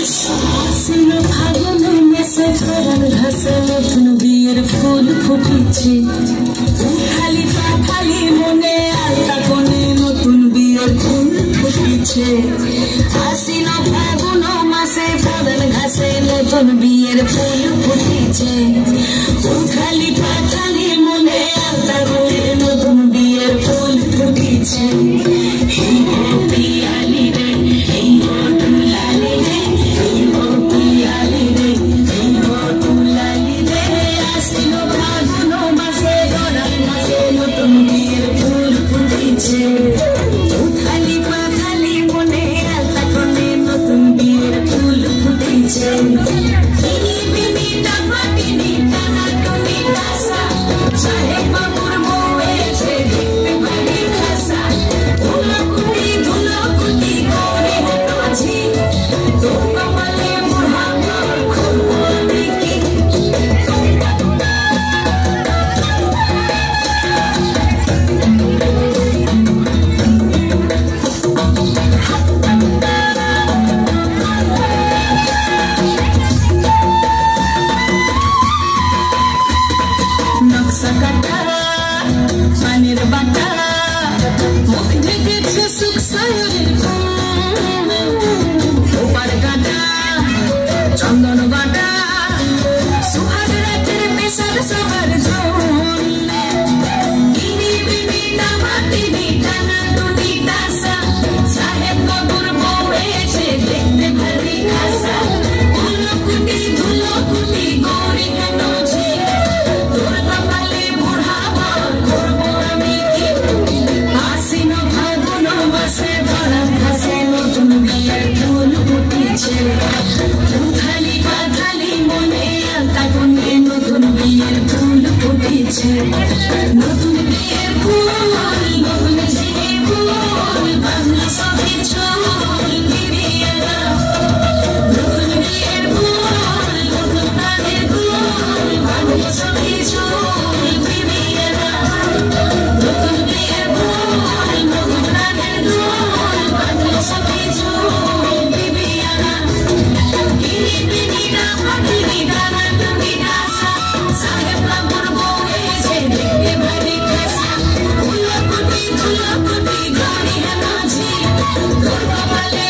আশ্বিন ফাগুন মাসে ফরার ঘাসে নতুন বিয়ের ফুল ফুটেছে। খালি খালি মনে আলতা কোণে নতুন বিয়ের ফুল ফুটেছে। আশ্বিন ফাগুন মাসে ফরার ঘাসে নতুন বিয়ের ফুল ফুটেছে। খালি খালি মনে আলতা কোণে নতুন বিয়ের ফুল ফুটেছে। পানির বাটা মুখ ঢেকেছে সুখ সায়রের ওপার কাটা চন্দন বাটা সুহাগ রাতের পেশার সবার জন্য বিনি বিনি নামাটিনি টানা টুনি দাসা সাহেব বাবুর বউ এসে দেখতে ভারী খাসা ধুলো কুটি গৌরী কেন ঝি তোর কপালে খালি খালি মনে আলতা কোণে নতুন বিয়ের ফুল ফুটেছে। নতুন বিয়ের ফুল নতুন ঝিঙে ফুল বাংলা সবে চুল বিবিয়ানা। নতুন বিয়ের ফুল নতুন প্রাণের ফুল বাংলা সবে চুল বিবিয়ানা। নতুন বিয়ের ফুল নতুন প্রাণের ফুল বাংলা সবে চুল বিবিয়ানা। সাহেব বাবুর বউ এসে দেখতে ভারী খাসা ধুলো কুটি গৌরী হেন ঝি তোর কপালে